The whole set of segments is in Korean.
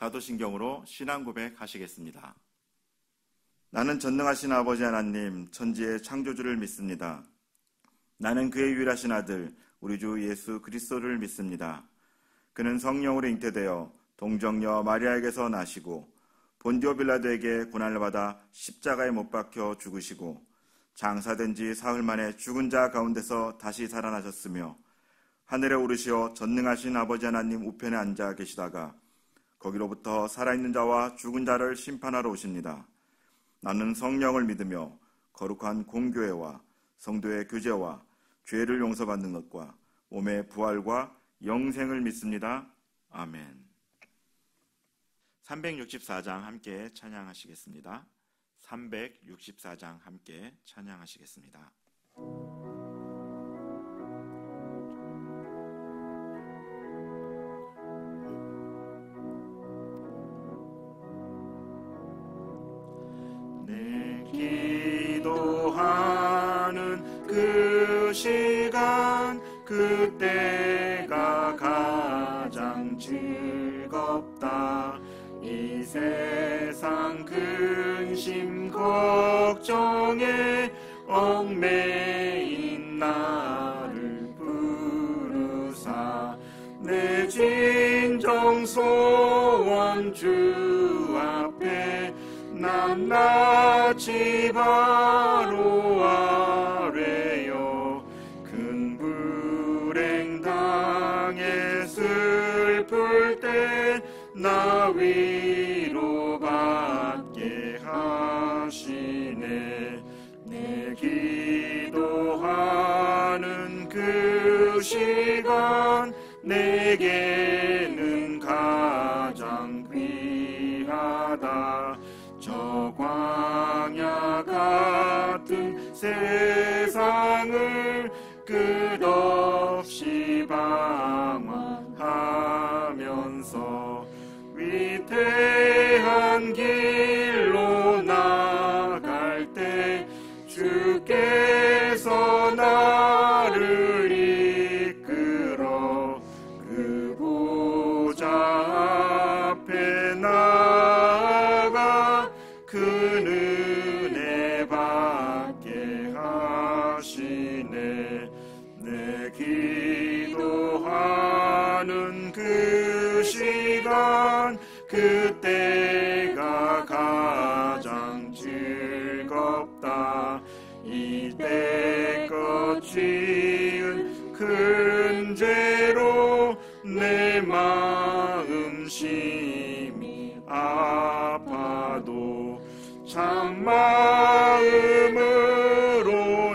사도신경으로 신앙 고백하시겠습니다. 나는 전능하신 아버지 하나님, 천지의 창조주를 믿습니다. 나는 그의 유일하신 아들, 우리 주 예수 그리스도를 믿습니다. 그는 성령으로 잉태되어 동정녀 마리아에게서 나시고 본디오 빌라도에게 고난을 받아 십자가에 못 박혀 죽으시고 장사된 지 사흘 만에 죽은 자 가운데서 다시 살아나셨으며 하늘에 오르시어 전능하신 아버지 하나님 우편에 앉아 계시다가 거기로부터 살아있는 자와 죽은 자를 심판하러 오십니다. 나는 성령을 믿으며 거룩한 공교회와 성도의 교제와 죄를 용서받는 것과 몸의 부활과 영생을 믿습니다. 아멘. 364장 함께 찬양하시겠습니다. 364장 함께 찬양하시겠습니다. 내 기도하는 그 시간 그때가 가장 즐겁다. 이 세상 근심 걱정에 얽매인 나를 부르사 내 진정 소원 주 앞에 낱낱이 바로 아뢰어 큰 불행 당해 슬플 때 나 위로받게 하시네. 내 기도하는 그 시간 내게는 가장 귀하다. 저 광야 같은 세상을 끝없이 방황하면서 위태한 길로 나갈 때 주께서 나를 이끌어 그 보좌 앞에 나아가 그 은혜 받게 하시네. 내 기도하는 그 시간 그때가 가장 즐겁다. 이때껏 지은 큰 죄로 내 마음 심히 아파도 참 마음으로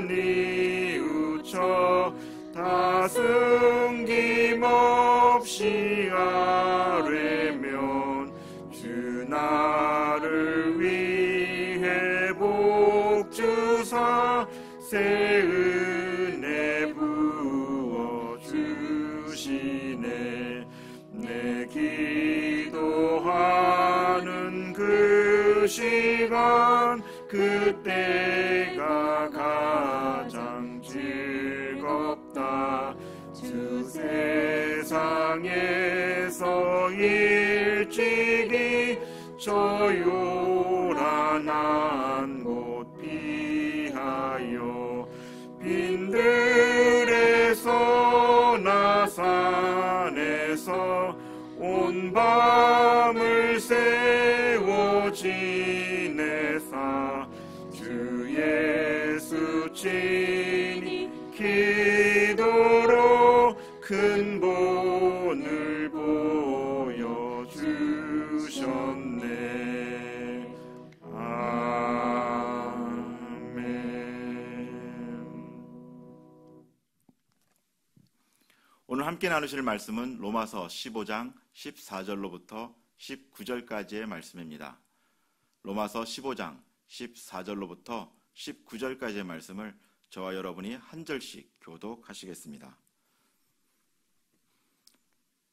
뉘우쳐 다 숨김없이 아뢰면 주 나를 위해 복 주사 새 은혜 부어 주시네. 내 기도하는 그 시간 그때가 가장 즐겁다. 주 세상에서 일찍이 저 요란한 곳 피하여 빈들에서 나 산에서 온 밤을 세워 지내사 주 예수 친히 기도로 큰 본을 보여주셨네. 아멘. 오늘 함께 나누실 말씀은 로마서 15장 14절로부터 19절까지의 말씀입니다. 로마서 15장 14절로부터 19절까지의 말씀을 저와 여러분이 한 절씩 교독하시겠습니다.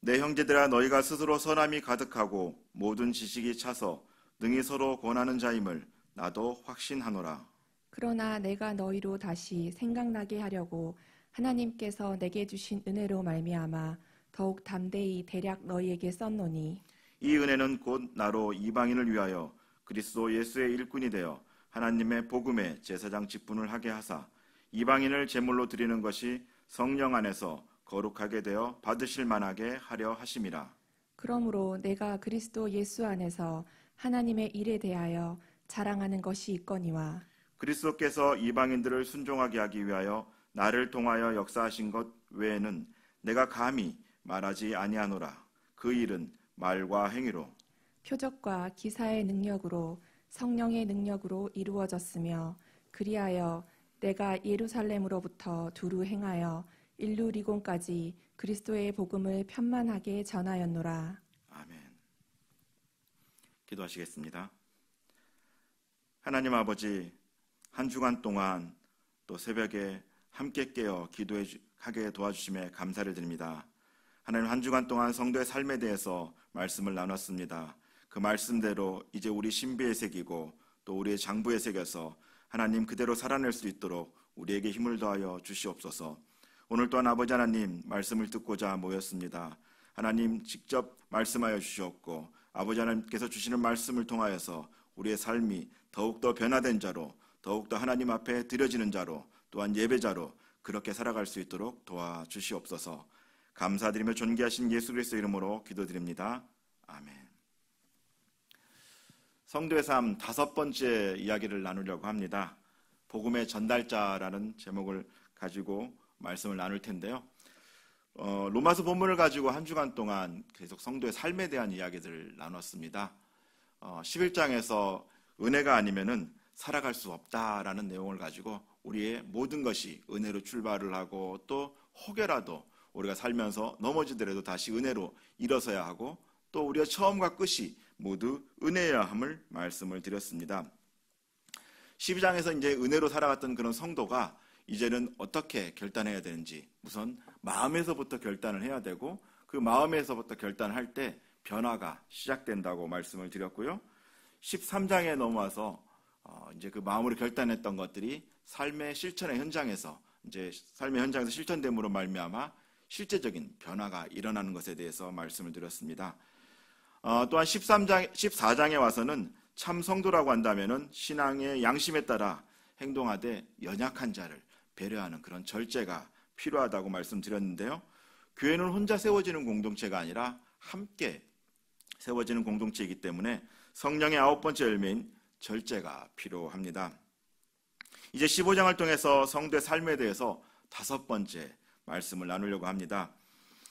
내 형제들아, 너희가 스스로 선함이 가득하고 모든 지식이 차서 능히 서로 권하는 자임을 나도 확신하노라. 그러나 내가 너희로 다시 생각나게 하려고 하나님께서 내게 주신 은혜로 말미암아 더욱 담대히 대략 너희에게 썼노니 이 은혜는 곧 나로 이방인을 위하여 그리스도 예수의 일꾼이 되어 하나님의 복음의 제사장 직분을 하게 하사 이방인을 제물로 드리는 것이 성령 안에서 거룩하게 되어 받으실 만하게 하려 하심이라. 그러므로 내가 그리스도 예수 안에서 하나님의 일에 대하여 자랑하는 것이 있거니와 그리스도께서 이방인들을 순종하게 하기 위하여 나를 통하여 역사하신 것 외에는 내가 감히 말하지 아니하노라. 그 일은 말과 행위로 표적과 기사의 능력으로 성령의 능력으로 이루어졌으며 그리하여 내가 예루살렘으로부터 두루 행하여 일루리곤까지 그리스도의 복음을 편만하게 전하였노라. 아멘. 기도하시겠습니다. 하나님 아버지, 한 주간 동안 또 새벽에 함께 깨어 기도하게 도와주심에 감사를 드립니다. 하나님, 한 주간 동안 성도의 삶에 대해서 말씀을 나눴습니다. 그 말씀대로 이제 우리 신비에 새기고 또 우리의 장부에 새겨서 하나님 그대로 살아낼 수 있도록 우리에게 힘을 더하여 주시옵소서. 오늘 또한 아버지 하나님 말씀을 듣고자 모였습니다. 하나님 직접 말씀하여 주시옵고 아버지 하나님께서 주시는 말씀을 통하여서 우리의 삶이 더욱더 변화된 자로, 더욱더 하나님 앞에 드려지는 자로, 또한 예배자로 그렇게 살아갈 수 있도록 도와주시옵소서. 감사드리며 존귀하신 예수 그리스도 이름으로 기도드립니다. 아멘. 성도의 삶 5번째 이야기를 나누려고 합니다. 복음의 전달자라는 제목을 가지고 말씀을 나눌 텐데요. 로마서 본문을 가지고 한 주간 동안 계속 성도의 삶에 대한 이야기들을 나눴습니다. 11장에서 은혜가 아니면은 살아갈 수 없다라는 내용을 가지고 우리의 모든 것이 은혜로 출발을 하고 또 혹여라도 우리가 살면서 넘어지더라도 다시 은혜로 일어서야 하고 또 우리가 처음과 끝이 모두 은혜여야 함을 말씀을 드렸습니다. 12장에서 이제 은혜로 살아갔던 그런 성도가 이제는 어떻게 결단해야 되는지, 우선 마음에서부터 결단을 해야 되고 그 마음에서부터 결단할 때 변화가 시작된다고 말씀을 드렸고요. 13장에 넘어와서 이제 그 마음으로 결단했던 것들이 삶의 실천의 현장에서 이제 삶의 현장에서 실천됨으로 말미암아 실제적인 변화가 일어나는 것에 대해서 말씀을 드렸습니다. 또한 14장에 와서는 참 성도라고 한다면은 신앙의 양심에 따라 행동하되 연약한 자를 배려하는 그런 절제가 필요하다고 말씀드렸는데요. 교회는 혼자 세워지는 공동체가 아니라 함께 세워지는 공동체이기 때문에 성령의 9번째 열매인 절제가 필요합니다. 이제 15장을 통해서 성도의 삶에 대해서 5번째 말씀을 나누려고 합니다.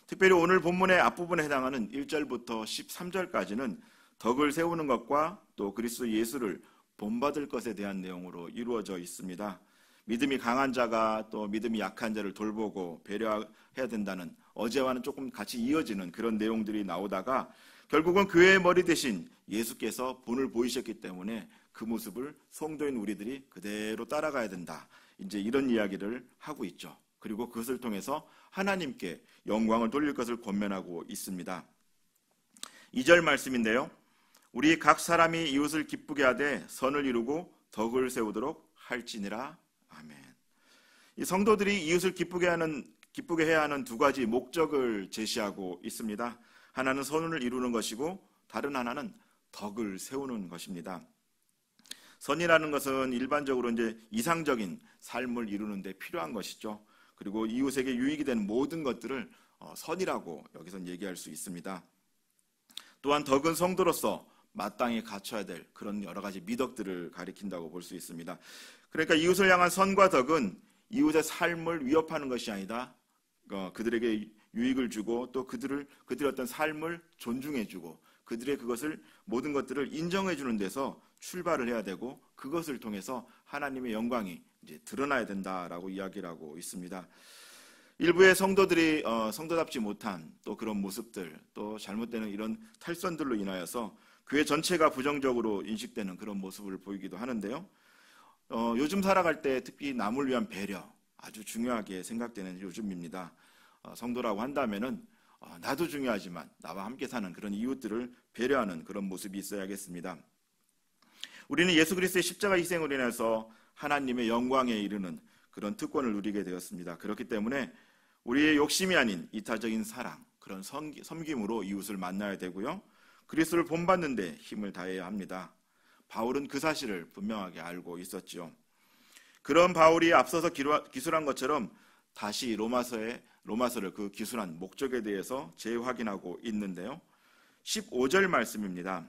특별히 오늘 본문의 앞부분에 해당하는 1절부터 13절까지는 덕을 세우는 것과 또 그리스도 예수를 본받을 것에 대한 내용으로 이루어져 있습니다. 믿음이 강한 자가 또 믿음이 약한 자를 돌보고 배려해야 된다는 어제와는 조금 같이 이어지는 그런 내용들이 나오다가 결국은 교회의 머리 대신 예수께서 본을 보이셨기 때문에 그 모습을 성도인 우리들이 그대로 따라가야 된다. 이제 이런 이야기를 하고 있죠. 그리고 그것을 통해서 하나님께 영광을 돌릴 것을 권면하고 있습니다. 2절 말씀인데요. 우리 각 사람이 이웃을 기쁘게 하되 선을 이루고 덕을 세우도록 할지니라. 아멘. 이 성도들이 이웃을 기쁘게 해야 하는 두 가지 목적을 제시하고 있습니다. 하나는 선을 이루는 것이고 다른 하나는 덕을 세우는 것입니다. 선이라는 것은 일반적으로 이제 이상적인 삶을 이루는 데 필요한 것이죠. 그리고 이웃에게 유익이 되는 모든 것들을 선이라고 여기서 얘기할 수 있습니다. 또한 덕은 성도로서 마땅히 갖춰야 될 그런 여러 가지 미덕들을 가리킨다고 볼 수 있습니다. 그러니까 이웃을 향한 선과 덕은 이웃의 삶을 위협하는 것이 아니다. 그들에게 유익을 주고 또 그들의 어떤 삶을 존중해주고 그들의 그것을 모든 것들을 인정해주는 데서 출발을 해야 되고 그것을 통해서 하나님의 영광이 이제 드러나야 된다라고 이야기를 하고 있습니다. 일부의 성도들이 성도답지 못한 또 그런 모습들 또 잘못되는 이런 탈선들로 인하여서 교회 전체가 부정적으로 인식되는 그런 모습을 보이기도 하는데요. 요즘 살아갈 때 특히 남을 위한 배려 아주 중요하게 생각되는 요즘입니다. 성도라고 한다면은 나도 중요하지만 나와 함께 사는 그런 이웃들을 배려하는 그런 모습이 있어야겠습니다. 우리는 예수 그리스도의 십자가 희생으로 인해서 하나님의 영광에 이르는 그런 특권을 누리게 되었습니다. 그렇기 때문에 우리의 욕심이 아닌 이타적인 사랑, 그런 섬김으로 이웃을 만나야 되고요. 그리스도를 본받는 데 힘을 다해야 합니다. 바울은 그 사실을 분명하게 알고 있었지요. 그런 바울이 앞서서 기술한 것처럼 다시 로마서를 그 기술한 목적에 대해서 재확인하고 있는데요. 15절 말씀입니다.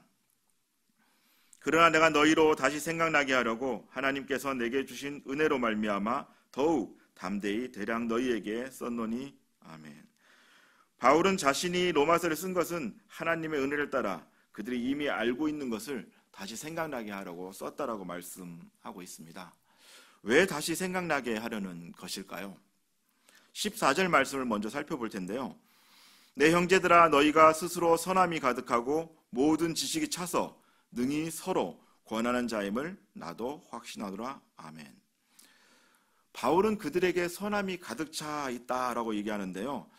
그러나 내가 너희로 다시 생각나게 하려고 하나님께서 내게 주신 은혜로 말미암아 더욱 담대히 대략 너희에게 썼노니. 아멘. 바울은 자신이 로마서를 쓴 것은 하나님의 은혜를 따라 그들이 이미 알고 있는 것을 다시 생각나게 하려고 썼다라고 말씀하고 있습니다. 왜 다시 생각나게 하려는 것일까요? 14절 말씀을 먼저 살펴볼 텐데요. 내 형제들아 너희가 스스로 선함이 가득하고 모든 지식이 차서 능히 서로 권하는 자임을 나도 확신하노라. 아멘. 바울은 그들에게 선함이 가득 차 있다라고 얘기하는데요.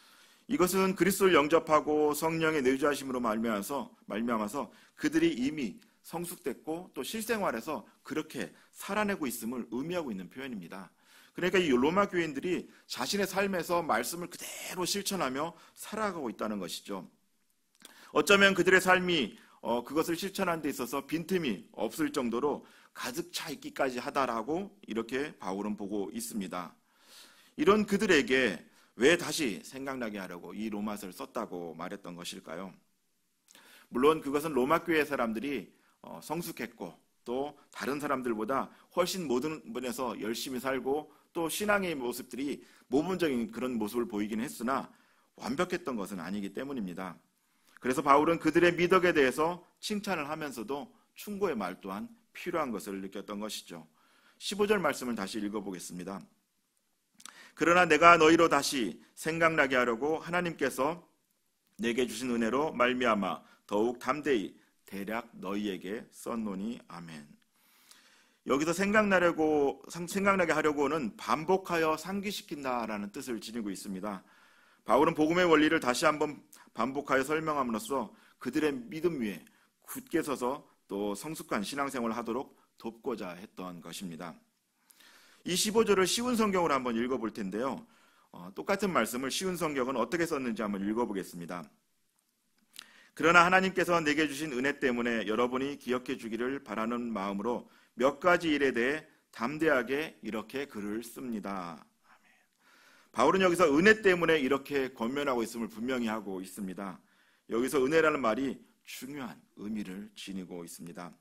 이것은 그리스도를 영접하고 성령의 내주하심으로 말미암아서 그들이 이미 성숙됐고 또 실생활에서 그렇게 살아내고 있음을 의미하고 있는 표현입니다. 그러니까 이 로마 교인들이 자신의 삶에서 말씀을 그대로 실천하며 살아가고 있다는 것이죠. 어쩌면 그들의 삶이 그것을 실천하는 데 있어서 빈틈이 없을 정도로 가득 차 있기까지 하다라고 이렇게 바울은 보고 있습니다. 이런 그들에게 왜 다시 생각나게 하려고 이 로마서를 썼다고 말했던 것일까요? 물론 그것은 로마 교회 사람들이 성숙했고 또 다른 사람들보다 훨씬 모든 분에서 열심히 살고 또 신앙의 모습들이 모범적인 그런 모습을 보이긴 했으나 완벽했던 것은 아니기 때문입니다. 그래서 바울은 그들의 미덕에 대해서 칭찬을 하면서도 충고의 말 또한 필요한 것을 느꼈던 것이죠. 15절 말씀을 다시 읽어보겠습니다. 그러나 내가 너희로 다시 생각나게 하려고 하나님께서 내게 주신 은혜로 말미암아 더욱 담대히 대략 너희에게 썼노니. 아멘. 여기서 생각나게 하려고는 반복하여 상기시킨다라는 뜻을 지니고 있습니다. 바울은 복음의 원리를 다시 한번 반복하여 설명함으로써 그들의 믿음 위에 굳게 서서 또 성숙한 신앙생활을 하도록 돕고자 했던 것입니다. 이 15절을 쉬운 성경으로 한번 읽어볼 텐데요. 똑같은 말씀을 쉬운 성경은 어떻게 썼는지 한번 읽어보겠습니다. 그러나 하나님께서 내게 주신 은혜 때문에 여러분이 기억해 주기를 바라는 마음으로 몇 가지 일에 대해 담대하게 이렇게 글을 씁니다. 바울은 여기서 은혜 때문에 이렇게 권면하고 있음을 분명히 하고 있습니다. 여기서 은혜라는 말이 중요한 의미를 지니고 있습니다.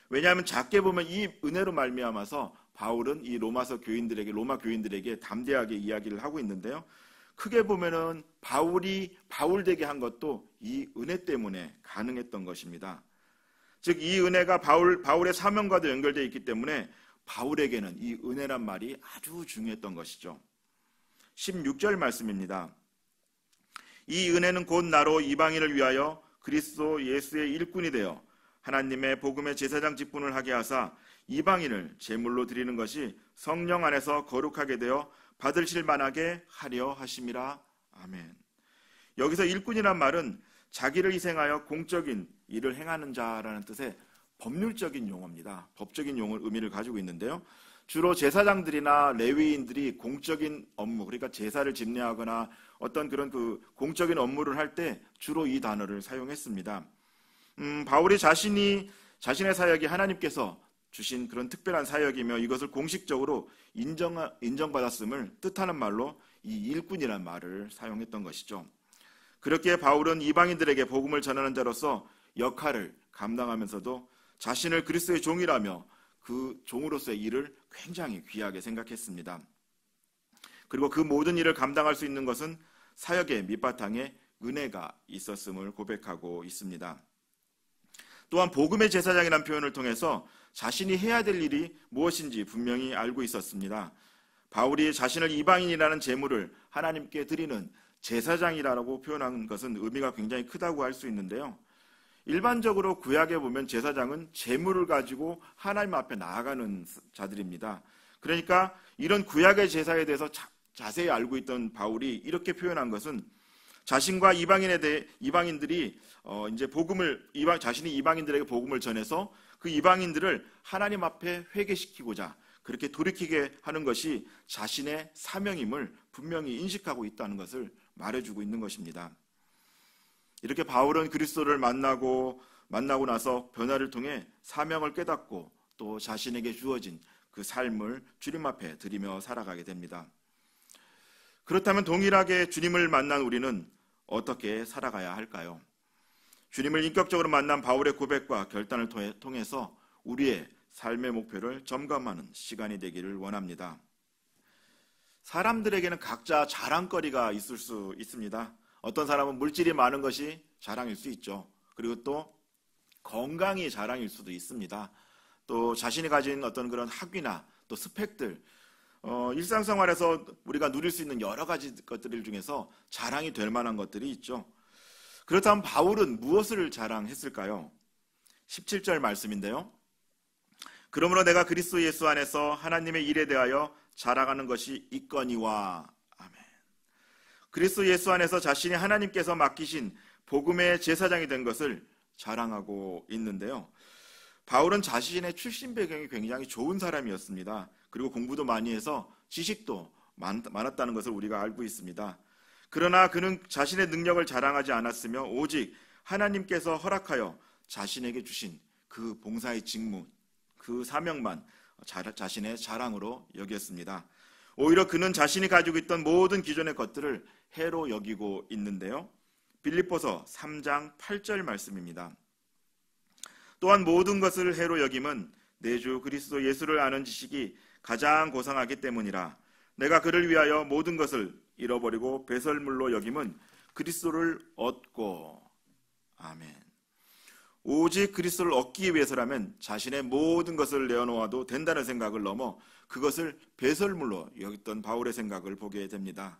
왜냐하면 작게 보면 이 은혜로 말미암아서 바울은 이 로마 교인들에게 담대하게 이야기를 하고 있는데요. 크게 보면은 바울이 바울되게 한 것도 이 은혜 때문에 가능했던 것입니다. 즉 이 은혜가 바울의 사명과도 연결되어 있기 때문에 바울에게는 이 은혜란 말이 아주 중요했던 것이죠. 16절 말씀입니다. 이 은혜는 곧 나로 이방인을 위하여 그리스도 예수의 일꾼이 되어 하나님의 복음의 제사장 직분을 하게 하사 이방인을 제물로 드리는 것이 성령 안에서 거룩하게 되어 받으실 만하게 하려 하심이라. 아멘. 여기서 일꾼이란 말은 자기를 희생하여 공적인 일을 행하는 자라는 뜻의 법률적인 용어입니다. 법적인 의미를 가지고 있는데요. 주로 제사장들이나 레위인들이 공적인 업무, 그러니까 제사를 집례하거나 어떤 그런 공적인 업무를 할 때 주로 이 단어를 사용했습니다. 바울이 자신의 사역이 하나님께서 주신 그런 특별한 사역이며 이것을 공식적으로 인정받았음을 뜻하는 말로 이 일꾼이라는 말을 사용했던 것이죠. 그렇게 바울은 이방인들에게 복음을 전하는 자로서 역할을 감당하면서도 자신을 그리스도의 종이라며 그 종으로서의 일을 굉장히 귀하게 생각했습니다. 그리고 그 모든 일을 감당할 수 있는 것은 사역의 밑바탕에 은혜가 있었음을 고백하고 있습니다. 또한 복음의 제사장이라는 표현을 통해서 자신이 해야 될 일이 무엇인지 분명히 알고 있었습니다. 바울이 자신을 이방인이라는 제물을 하나님께 드리는 제사장이라고 표현한 것은 의미가 굉장히 크다고 할 수 있는데요. 일반적으로 구약에 보면 제사장은 제물을 가지고 하나님 앞에 나아가는 자들입니다. 그러니까 이런 구약의 제사에 대해서 자세히 알고 있던 바울이 이렇게 표현한 것은 자신과 이방인들이 이제 자신이 이방인들에게 복음을 전해서 그 이방인들을 하나님 앞에 회개시키고자 그렇게 돌이키게 하는 것이 자신의 사명임을 분명히 인식하고 있다는 것을 말해주고 있는 것입니다. 이렇게 바울은 그리스도를 만나고 나서 변화를 통해 사명을 깨닫고 또 자신에게 주어진 그 삶을 주님 앞에 드리며 살아가게 됩니다. 그렇다면 동일하게 주님을 만난 우리는 어떻게 살아가야 할까요? 주님을 인격적으로 만난 바울의 고백과 결단을 통해서 우리의 삶의 목표를 점검하는 시간이 되기를 원합니다. 사람들에게는 각자 자랑거리가 있을 수 있습니다. 어떤 사람은 물질이 많은 것이 자랑일 수 있죠. 그리고 또 건강이 자랑일 수도 있습니다. 또 자신이 가진 어떤 그런 학위나 또 스펙들, 일상생활에서 우리가 누릴 수 있는 여러 가지 것들 중에서 자랑이 될 만한 것들이 있죠. 그렇다면 바울은 무엇을 자랑했을까요? 17절 말씀인데요. 그러므로 내가 그리스도 예수 안에서 하나님의 일에 대하여 자랑하는 것이 있거니와. 아멘. 그리스도 예수 안에서 자신이 하나님께서 맡기신 복음의 제사장이 된 것을 자랑하고 있는데요. 바울은 자신의 출신 배경이 굉장히 좋은 사람이었습니다. 그리고 공부도 많이 해서 지식도 많았다는 것을 우리가 알고 있습니다. 그러나 그는 자신의 능력을 자랑하지 않았으며 오직 하나님께서 허락하여 자신에게 주신 그 봉사의 직무, 그 사명만 자신의 자랑으로 여겼습니다. 오히려 그는 자신이 가지고 있던 모든 기존의 것들을 해로 여기고 있는데요. 빌립보서 3장 8절 말씀입니다. 또한 모든 것을 해로 여김은 내 주 그리스도 예수를 아는 지식이 가장 고상하기 때문이라. 내가 그를 위하여 모든 것을 잃어버리고 배설물로 여김은 그리스도를 얻고. 아멘. 오직 그리스도를 얻기 위해서라면 자신의 모든 것을 내어놓아도 된다는 생각을 넘어 그것을 배설물로 여겼던 바울의 생각을 보게 됩니다.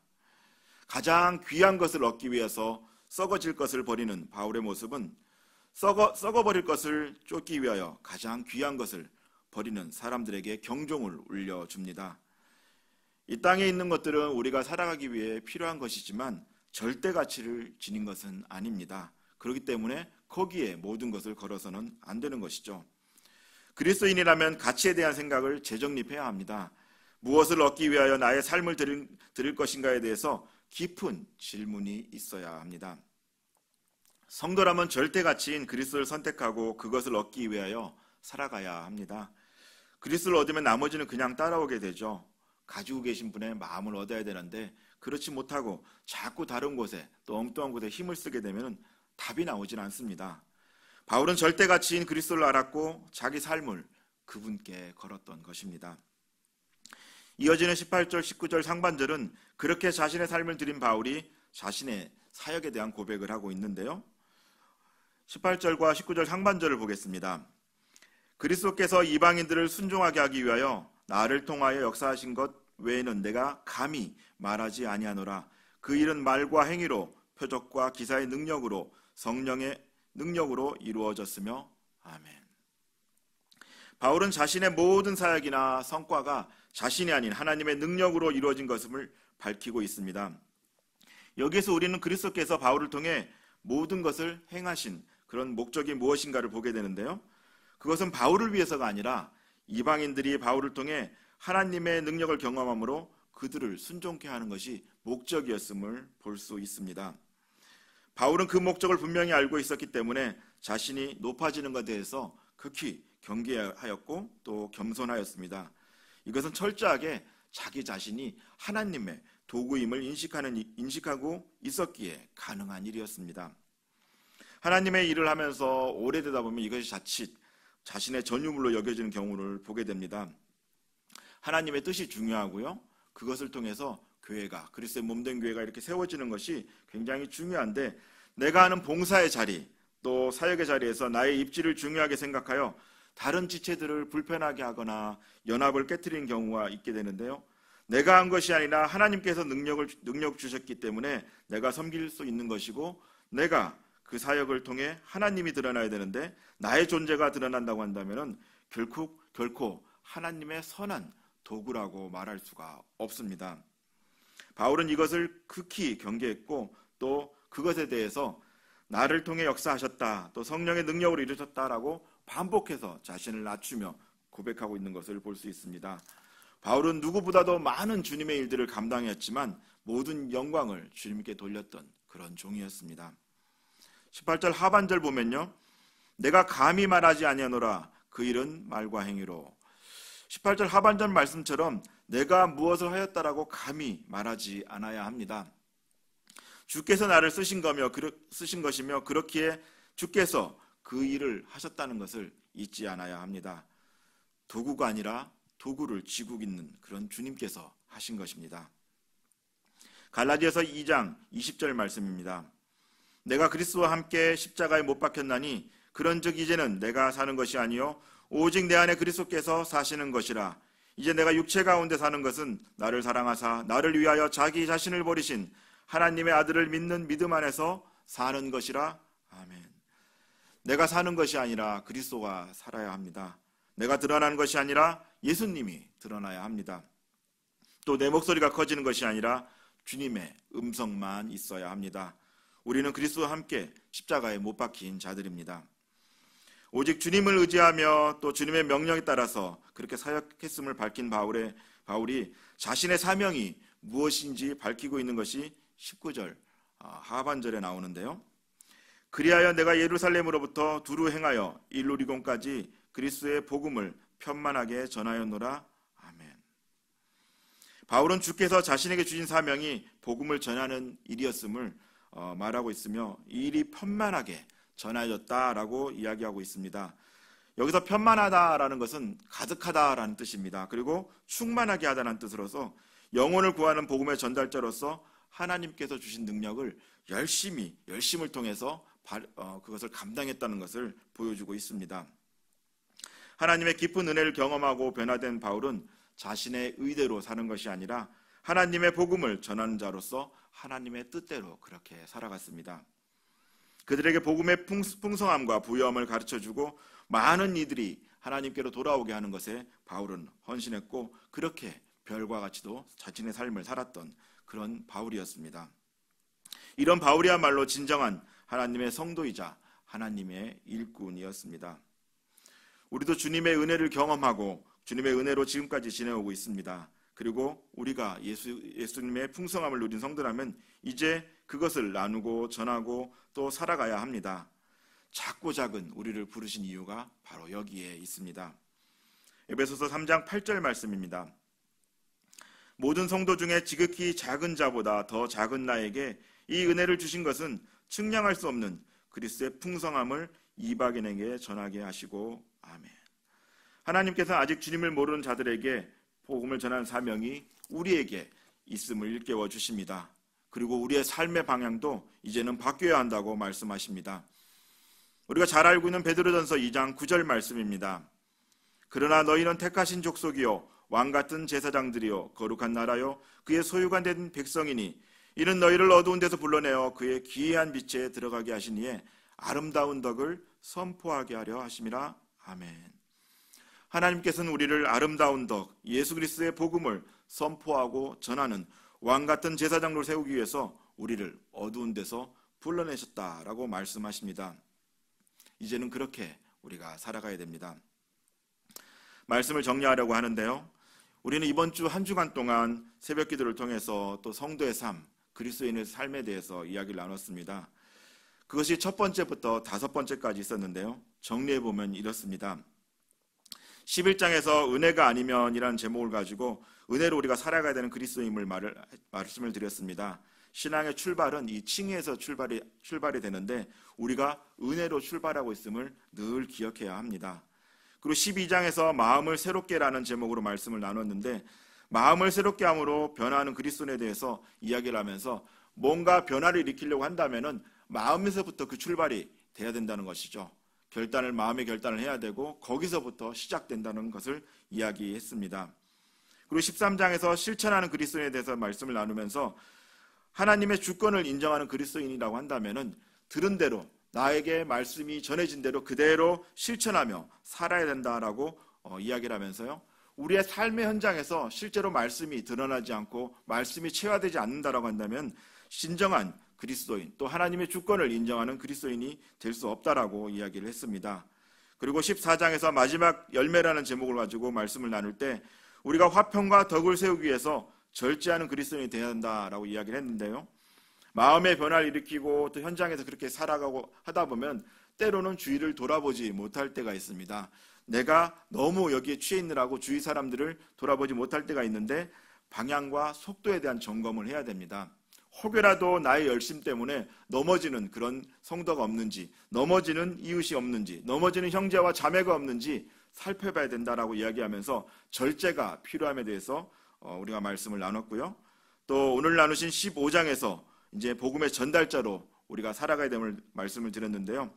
가장 귀한 것을 얻기 위해서 썩어질 것을 버리는 바울의 모습은 썩어버릴 것을 쫓기 위하여 가장 귀한 것을 버리는 사람들에게 경종을 울려줍니다. 이 땅에 있는 것들은 우리가 살아가기 위해 필요한 것이지만 절대 가치를 지닌 것은 아닙니다. 그렇기 때문에 거기에 모든 것을 걸어서는 안 되는 것이죠. 그리스도인이라면 가치에 대한 생각을 재정립해야 합니다. 무엇을 얻기 위하여 나의 삶을 드릴 것인가에 대해서 깊은 질문이 있어야 합니다. 성도라면 절대 가치인 그리스도를 선택하고 그것을 얻기 위하여 살아가야 합니다. 그리스도를 얻으면 나머지는 그냥 따라오게 되죠. 가지고 계신 분의 마음을 얻어야 되는데 그렇지 못하고 자꾸 다른 곳에 또 엉뚱한 곳에 힘을 쓰게 되면 답이 나오진 않습니다. 바울은 절대 가치인 그리스도를 알았고 자기 삶을 그분께 걸었던 것입니다. 이어지는 18절, 19절 상반절은 그렇게 자신의 삶을 드린 바울이 자신의 사역에 대한 고백을 하고 있는데요. 18절과 19절 상반절을 보겠습니다. 그리스도께서 이방인들을 순종하게 하기 위하여 나를 통하여 역사하신 것 외에는 내가 감히 말하지 아니하노라. 그 일은 말과 행위로 표적과 기사의 능력으로 성령의 능력으로 이루어졌으며. 아멘. 바울은 자신의 모든 사역이나 성과가 자신이 아닌 하나님의 능력으로 이루어진 것임을 밝히고 있습니다. 여기에서 우리는 그리스도께서 바울을 통해 모든 것을 행하신 그런 목적이 무엇인가를 보게 되는데요. 그것은 바울을 위해서가 아니라 이방인들이 바울을 통해 하나님의 능력을 경험함으로 그들을 순종케 하는 것이 목적이었음을 볼 수 있습니다. 바울은 그 목적을 분명히 알고 있었기 때문에 자신이 높아지는 것에 대해서 극히 경계하였고 또 겸손하였습니다. 이것은 철저하게 자기 자신이 하나님의 도구임을 인식하고 있었기에 가능한 일이었습니다. 하나님의 일을 하면서 오래되다 보면 이것이 자칫 자신의 전유물로 여겨지는 경우를 보게 됩니다. 하나님의 뜻이 중요하고요. 그것을 통해서 교회가, 그리스도의 몸된 교회가 이렇게 세워지는 것이 굉장히 중요한데 내가 하는 봉사의 자리, 또 사역의 자리에서 나의 입지를 중요하게 생각하여 다른 지체들을 불편하게 하거나 연합을 깨트리는 경우가 있게 되는데요. 내가 한 것이 아니라 하나님께서 능력 주셨기 때문에 내가 섬길 수 있는 것이고 내가 그 사역을 통해 하나님이 드러나야 되는데 나의 존재가 드러난다고 한다면 결코 하나님의 선한 도구라고 말할 수가 없습니다. 바울은 이것을 극히 경계했고 또 그것에 대해서 나를 통해 역사하셨다, 또 성령의 능력으로 이루셨다라고 반복해서 자신을 낮추며 고백하고 있는 것을 볼 수 있습니다. 바울은 누구보다도 많은 주님의 일들을 감당했지만 모든 영광을 주님께 돌렸던 그런 종이었습니다. 18절 하반절 보면요, 내가 감히 말하지 아니하노라 그 일은 말과 행위로. 18절 하반절 말씀처럼 내가 무엇을 하였다라고 감히 말하지 않아야 합니다. 주께서 나를 쓰신 것이며 그렇기에 주께서 그 일을 하셨다는 것을 잊지 않아야 합니다. 도구가 아니라 도구를 쥐고 있는 그런 주님께서 하신 것입니다. 갈라디아서 2장 20절 말씀입니다. 내가 그리스도와 함께 십자가에 못 박혔나니 그런즉 이제는 내가 사는 것이 아니요 오직 내 안에 그리스도께서 사시는 것이라. 이제 내가 육체 가운데 사는 것은 나를 사랑하사 나를 위하여 자기 자신을 버리신 하나님의 아들을 믿는 믿음 안에서 사는 것이라. 아멘. 내가 사는 것이 아니라 그리스도가 살아야 합니다. 내가 드러나는 것이 아니라 예수님이 드러나야 합니다. 또 내 목소리가 커지는 것이 아니라 주님의 음성만 있어야 합니다. 우리는 그리스도와 함께 십자가에 못 박힌 자들입니다. 오직 주님을 의지하며 또 주님의 명령에 따라서 그렇게 사역했음을 밝힌 바울이 자신의 사명이 무엇인지 밝히고 있는 것이 19절 하반절에 나오는데요. 그리하여 내가 예루살렘으로부터 두루 행하여 일루리곤까지 그리스도의 복음을 편만하게 전하였노라. 아멘. 바울은 주께서 자신에게 주신 사명이 복음을 전하는 일이었음을 말하고 있으며 이 일이 편만하게 전하여졌다라고 이야기하고 있습니다. 여기서 편만하다라는 것은 가득하다라는 뜻입니다. 그리고 충만하게 하다는 뜻으로서 영혼을 구하는 복음의 전달자로서 하나님께서 주신 능력을 열심을 통해서 그것을 감당했다는 것을 보여주고 있습니다. 하나님의 깊은 은혜를 경험하고 변화된 바울은 자신의 의대로 사는 것이 아니라 하나님의 복음을 전하는 자로서 하나님의 뜻대로 그렇게 살아갔습니다. 그들에게 복음의 풍성함과 부유함을 가르쳐주고 많은 이들이 하나님께로 돌아오게 하는 것에 바울은 헌신했고 그렇게 별과 같이도 자신의 삶을 살았던 그런 바울이었습니다. 이런 바울이야말로 진정한 하나님의 성도이자 하나님의 일꾼이었습니다. 우리도 주님의 은혜를 경험하고 주님의 은혜로 지금까지 지내오고 있습니다. 그리고 우리가 예수님의 풍성함을 누린 성도라면 이제 그것을 나누고 전하고 또 살아가야 합니다. 작고 작은 우리를 부르신 이유가 바로 여기에 있습니다. 에베소서 3장 8절 말씀입니다. 모든 성도 중에 지극히 작은 자보다 더 작은 나에게 이 은혜를 주신 것은 측량할 수 없는 그리스도의 풍성함을 이방인에게 전하게 하시고. 아멘. 하나님께서 아직 주님을 모르는 자들에게 복음을 전하는 사명이 우리에게 있음을 일깨워 주십니다. 그리고 우리의 삶의 방향도 이제는 바뀌어야 한다고 말씀하십니다. 우리가 잘 알고 있는 베드로전서 2장 9절 말씀입니다. 그러나 너희는 택하신 족속이요 왕같은 제사장들이요 거룩한 나라요 그의 소유가 된 백성이니 이는 너희를 어두운 데서 불러내어 그의 기이한 빛에 들어가게 하시니에 아름다운 덕을 선포하게 하려 하심이라. 아멘. 하나님께서는 우리를 아름다운 덕 예수 그리스도의 복음을 선포하고 전하는 왕같은 제사장으로 세우기 위해서 우리를 어두운 데서 불러내셨다라고 말씀하십니다. 이제는 그렇게 우리가 살아가야 됩니다. 말씀을 정리하려고 하는데요. 우리는 이번 주 한 주간 동안 새벽 기도를 통해서 또 성도의 삶, 그리스도인의 삶에 대해서 이야기를 나눴습니다. 그것이 첫 번째부터 5번째까지 있었는데요. 정리해보면 이렇습니다. 11장에서 은혜가 아니면이라는 제목을 가지고 은혜로 우리가 살아가야 되는 그리스도인을 말씀을 드렸습니다. 신앙의 출발은 이 칭의에서 출발이 되는데 우리가 은혜로 출발하고 있음을 늘 기억해야 합니다. 그리고 12장에서 마음을 새롭게라는 제목으로 말씀을 나눴는데 마음을 새롭게 함으로 변화하는 그리스도인에 대해서 이야기를 하면서 뭔가 변화를 일으키려고 한다면은 마음에서부터 그 출발이 돼야 된다는 것이죠. 마음의 결단을 해야 되고 거기서부터 시작된다는 것을 이야기했습니다. 그리고 13장에서 실천하는 그리스도인에 대해서 말씀을 나누면서 하나님의 주권을 인정하는 그리스도인이라고 한다면은 들은 대로 나에게 말씀이 전해진 대로 그대로 실천하며 살아야 된다라고 이야기를 하면서요. 우리의 삶의 현장에서 실제로 말씀이 드러나지 않고 말씀이 체화되지 않는다라고 한다면 진정한 그리스도인 또 하나님의 주권을 인정하는 그리스도인이 될 수 없다라고 이야기를 했습니다. 그리고 14장에서 마지막 열매라는 제목을 가지고 말씀을 나눌 때 우리가 화평과 덕을 세우기 위해서 절제하는 그리스도인이 되어야 한다라고 이야기를 했는데요. 마음의 변화를 일으키고 또 현장에서 그렇게 살아가고 하다 보면 때로는 주위를 돌아보지 못할 때가 있습니다. 내가 너무 여기에 취해 있느라고 주위 사람들을 돌아보지 못할 때가 있는데 방향과 속도에 대한 점검을 해야 됩니다. 혹여라도 나의 열심 때문에 넘어지는 그런 성도가 없는지, 넘어지는 이웃이 없는지, 넘어지는 형제와 자매가 없는지 살펴봐야 된다라고 이야기하면서 절제가 필요함에 대해서 우리가 말씀을 나눴고요. 또 오늘 나누신 15장에서 이제 복음의 전달자로 우리가 살아가야 됨을 말씀을 드렸는데요.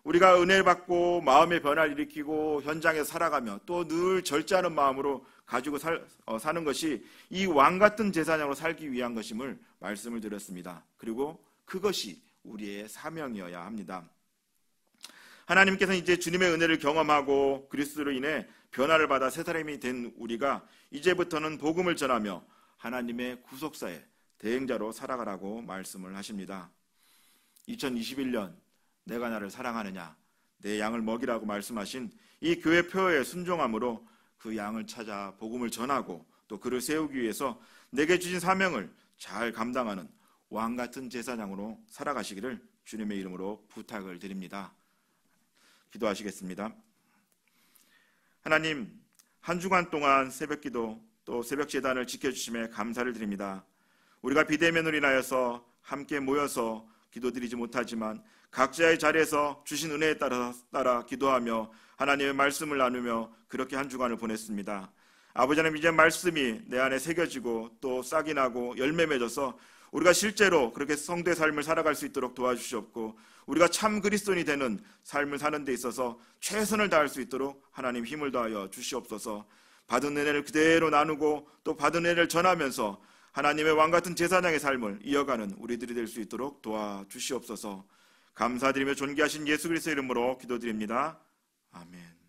우리가 은혜를 받고 마음의 변화를 일으키고 현장에서 살아가며 또 늘 절제하는 마음으로 가지고 사는 것이 이 왕 같은 제사장으로 살기 위한 것임을 말씀을 드렸습니다. 그리고 그것이 우리의 사명이어야 합니다. 하나님께서는 이제 주님의 은혜를 경험하고 그리스도로 인해 변화를 받아 새 사람이 된 우리가 이제부터는 복음을 전하며 하나님의 구속사의 대행자로 살아가라고 말씀을 하십니다. 2021년 내가 나를 사랑하느냐, 내 양을 먹이라고 말씀하신 이 교회 표어에 순종함으로 그 양을 찾아 복음을 전하고 또 그를 세우기 위해서 내게 주신 사명을 잘 감당하는 왕 같은 제사장으로 살아가시기를 주님의 이름으로 부탁을 드립니다. 기도하시겠습니다. 하나님, 한 주간 동안 새벽기도 또 새벽제단을 지켜주심에 감사를 드립니다. 우리가 비대면으로 인하여서 함께 모여서 기도드리지 못하지만 각자의 자리에서 주신 은혜에 따라 기도하며 하나님의 말씀을 나누며 그렇게 한 주간을 보냈습니다. 아버지 하나님, 이제 말씀이 내 안에 새겨지고 또 싹이 나고 열매 맺어서 우리가 실제로 그렇게 성도의 삶을 살아갈 수 있도록 도와주시옵고 우리가 참 그리스도인이 되는 삶을 사는 데 있어서 최선을 다할 수 있도록 하나님 힘을 더하여 주시옵소서. 받은 은혜를 그대로 나누고 또 받은 은혜를 전하면서 하나님의 왕같은 제사장의 삶을 이어가는 우리들이 될 수 있도록 도와주시옵소서. 감사드리며 존귀하신 예수 그리스도의 이름으로 기도드립니다. 아멘.